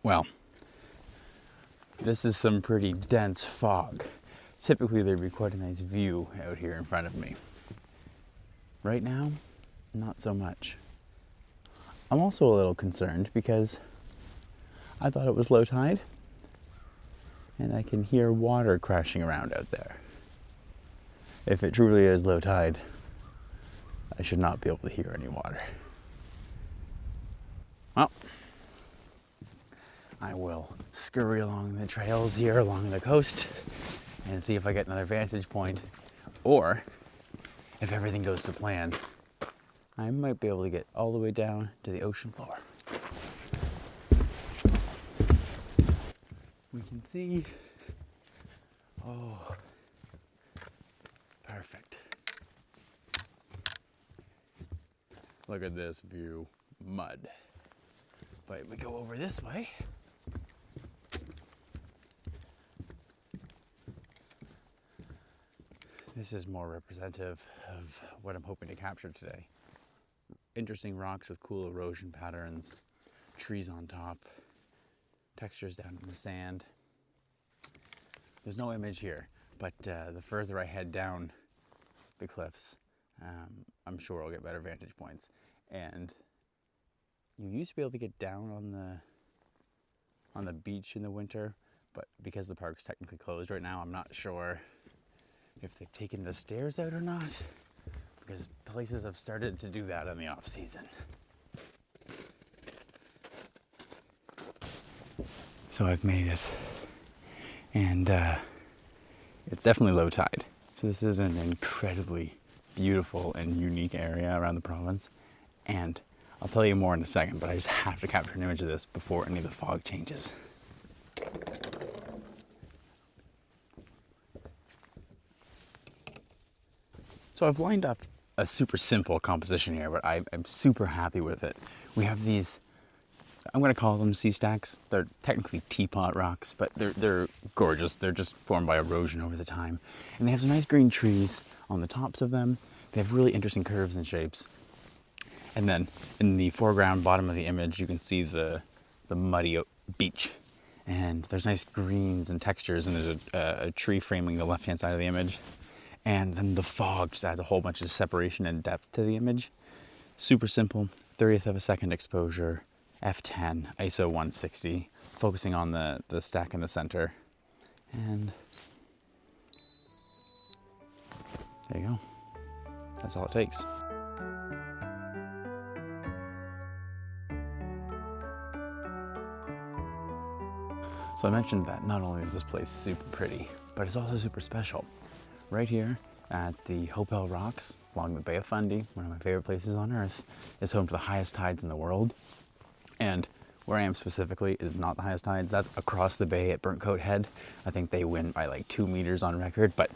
Well, this is some pretty dense fog. Typically there'd be quite a nice view out here in front of me. Right now, not so much. I'm also a little concerned because I thought it was low tide and I can hear water crashing around out there. If it truly is low tide, I should not be able to hear any water. Well, I will scurry along the trails here along the coast and see if I get another vantage point, or if everything goes to plan, I might be able to get all the way down to the ocean floor. We can see, oh, perfect. Look at this view, mud. But we go over this way. This is more representative of what I'm hoping to capture today. Interesting rocks with cool erosion patterns, trees on top, textures down in the sand. There's no image here, but the further I head down the cliffs, I'm sure I'll get better vantage points. And you used to be able to get down on the beach in the winter, but because the park's technically closed right now, I'm not sure if they've taken the stairs out or not, because places have started to do that in the off season. So I've made it, and it's definitely low tide. So this is an incredibly beautiful and unique area around the province, and I'll tell you more in a second, but I just have to capture an image of this before any of the fog changes. So I've lined up a super simple composition here, but I'm super happy with it. We have these, I'm going to call them sea stacks. They're technically teapot rocks, but they're gorgeous. They're just formed by erosion over the time. And they have some nice green trees on the tops of them. They have really interesting curves and shapes. And then in the foreground, bottom of the image, you can see the muddy beach. And there's nice greens and textures, and there's a tree framing the left-hand side of the image. And then the fog just adds a whole bunch of separation and depth to the image. Super simple, 30th of a second exposure, f10, ISO 160, focusing on the stack in the center. And there you go. That's all it takes. So I mentioned that not only is this place super pretty, but it's also super special. Right here at the Hopewell Rocks along the Bay of Fundy, one of my favorite places on earth, is home to the highest tides in the world. And where I am specifically is not the highest tides. That's across the bay at Burnt Coat Head. I think they win by like 2 meters on record, but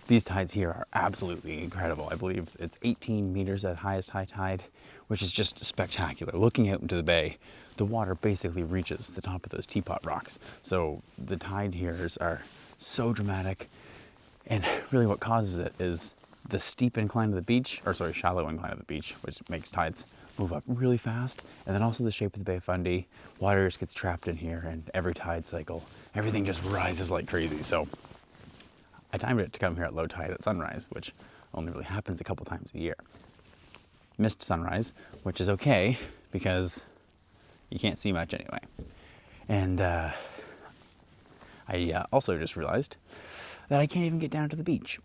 these tides here are absolutely incredible. I believe it's 18 meters at highest high tide, which is just spectacular. Looking out into the bay, the water basically reaches the top of those teapot rocks. So the tide here are so dramatic. And really what causes it is the steep incline of the beach, shallow incline of the beach, which makes tides move up really fast. And then also the shape of the Bay of Fundy, water just gets trapped in here, and every tide cycle, everything just rises like crazy. So I timed it to come here at low tide at sunrise, which only really happens a couple times a year. Missed sunrise, which is okay because you can't see much anyway. And I also just realized that I can't even get down to the beach.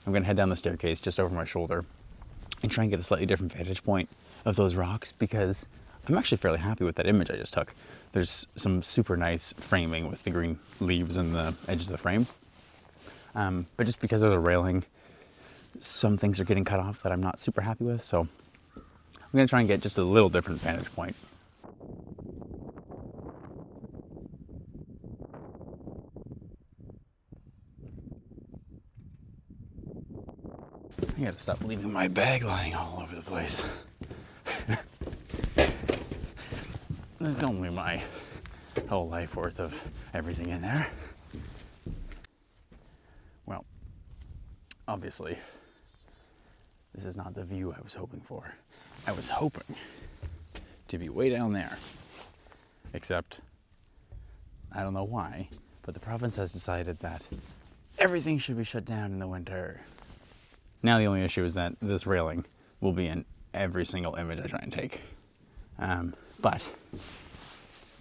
I'm gonna head down the staircase just over my shoulder and try and get a slightly different vantage point of those rocks, because I'm actually fairly happy with that image I just took. There's some super nice framing with the green leaves and the edges of the frame. But just because of the railing, some things are getting cut off that I'm not super happy with, so I'm gonna try and get just a little different vantage point. I gotta stop leaving my bag lying all over the place. There's only my whole life worth of everything in there. Well, obviously, this is not the view I was hoping for. I was hoping to be way down there, except I don't know why, but the province has decided that everything should be shut down in the winter. Now the only issue is that this railing will be in every single image I try and take. But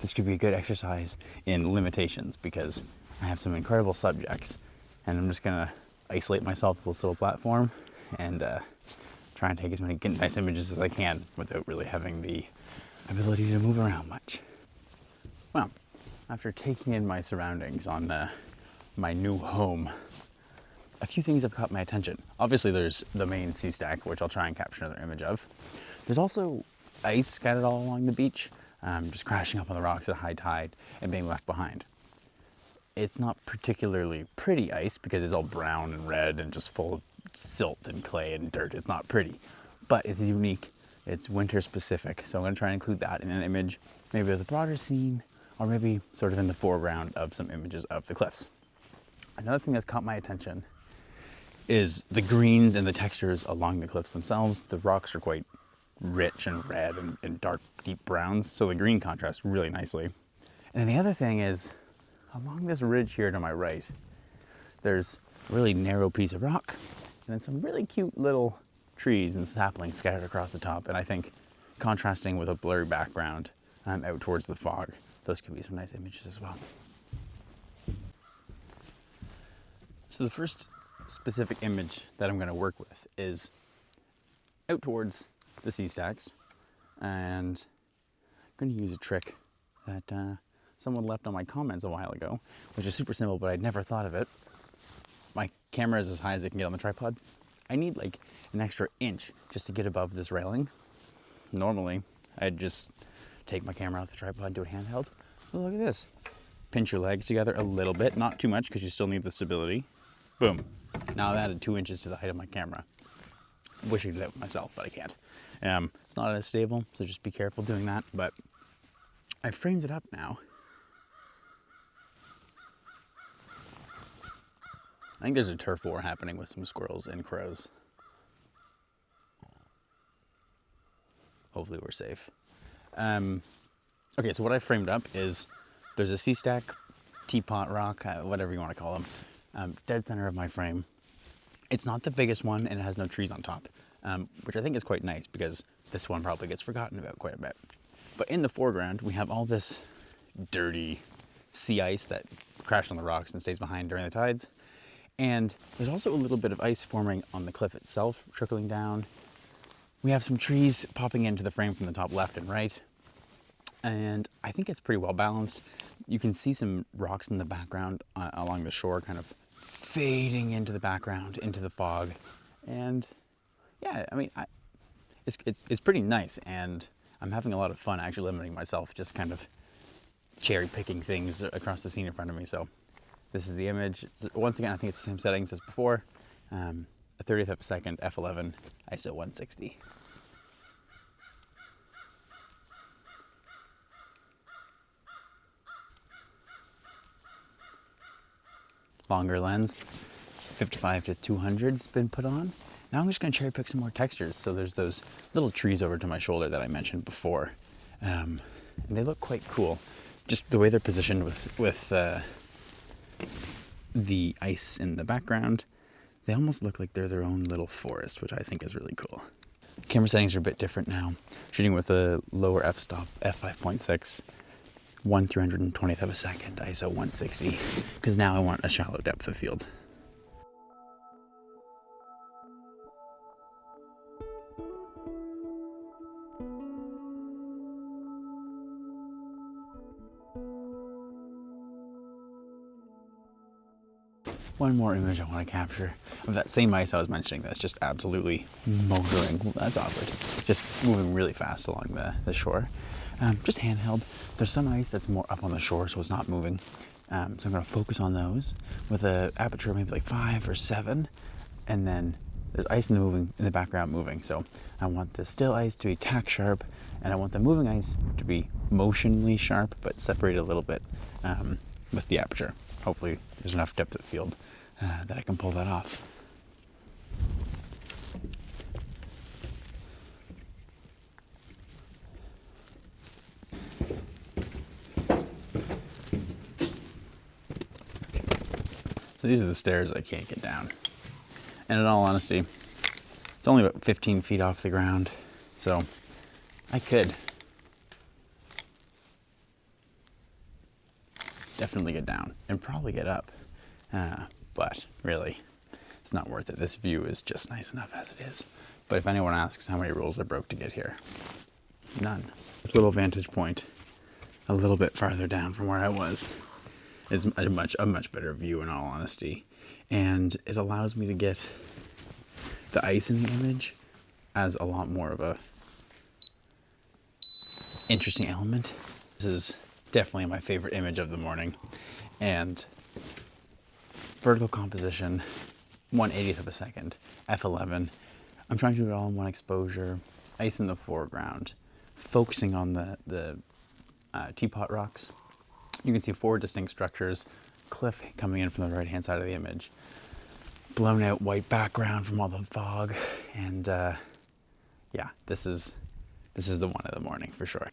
this could be a good exercise in limitations because I have some incredible subjects, and I'm just gonna isolate myself with this little platform and try and take as many nice images as I can without really having the ability to move around much. Well, after taking in my surroundings on my new home, a few things have caught my attention. Obviously there's the main sea stack, which I'll try and capture another image of. There's also ice scattered all along the beach, just crashing up on the rocks at high tide and being left behind. It's not particularly pretty ice because it's all brown and red and just full of silt and clay and dirt. It's not pretty, but it's unique. It's winter specific. So I'm gonna try and include that in an image, maybe of the broader scene, or maybe sort of in the foreground of some images of the cliffs. Another thing that's caught my attention is the greens and the textures along the cliffs themselves. The rocks are quite rich and red and dark, deep browns, so the green contrasts really nicely. And then the other thing is, along this ridge here to my right, there's a really narrow piece of rock, and then some really cute little trees and saplings scattered across the top, and I think contrasting with a blurry background out towards the fog, those could be some nice images as well. So the first specific image that I'm going to work with is out towards the sea stacks, and I'm going to use a trick that someone left on my comments a while ago, which is super simple, but I'd never thought of it. My camera is as high as it can get on the tripod. I need like an extra inch just to get above this railing. Normally, I'd just take my camera off the tripod and do it handheld. But look at this. Pinch your legs together a little bit, not too much because you still need the stability. Boom. Now I've added 2 inches to the height of my camera. I wish I could do that with myself, but I can't. It's not as stable, so just be careful doing that. But I framed it up now. I think there's a turf war happening with some squirrels and crows. Hopefully we're safe. Okay, so what I framed up is there's a sea stack, teapot rock, whatever you want to call them, dead center of my frame. It's not the biggest one and it has no trees on top, which I think is quite nice because this one probably gets forgotten about quite a bit. But in the foreground, we have all this dirty sea ice that crashed on the rocks and stays behind during the tides. And there's also a little bit of ice forming on the cliff itself, trickling down. We have some trees popping into the frame from the top left and right. And I think it's pretty well balanced. You can see some rocks in the background along the shore kind of fading into the background, into the fog. And yeah, I mean, it's pretty nice. And I'm having a lot of fun actually limiting myself, just kind of cherry picking things across the scene in front of me. So this is the image. Once again, I think it's the same settings as before. A 30th of a second, f11, ISO 160. Longer lens, 55 to 200's been put on. Now I'm just gonna cherry pick some more textures. So there's those little trees over to my shoulder that I mentioned before. And they look quite cool. Just the way they're positioned with the ice in the background. They almost look like they're their own little forest, which I think is really cool. Camera settings are a bit different now. Shooting with a lower f-stop, f5.6, 1/320th of a second, ISO 160, because now I want a shallow depth of field. One more image I want to capture of that same ice I was mentioning that's just absolutely motoring. That's awkward. Just moving really fast along the shore. Just handheld. There's some ice that's more up on the shore, so it's not moving. So I'm going to focus on those with an aperture maybe like 5 or 7, and then there's ice in the background moving. So I want the still ice to be tack sharp, and I want the moving ice to be motionally sharp, but separated a little bit with the aperture. Hopefully there's enough depth of field that I can pull that off. So these are the stairs I can't get down. And in all honesty, it's only about 15 feet off the ground. So I could definitely get down and probably get up. But really, it's not worth it. This view is just nice enough as it is. But if anyone asks how many rules I broke to get here, none. This little vantage point, a little bit farther down from where I was, is a much better view in all honesty. And it allows me to get the ice in the image as a lot more of a interesting element. This is definitely my favorite image of the morning. And vertical composition, 1/80th of a second, f11. I'm trying to do it all in one exposure, ice in the foreground, focusing on the teapot rocks. You can see 4 distinct structures, cliff coming in from the right-hand side of the image, blown out white background from all the fog, and yeah, this is the one of the morning for sure.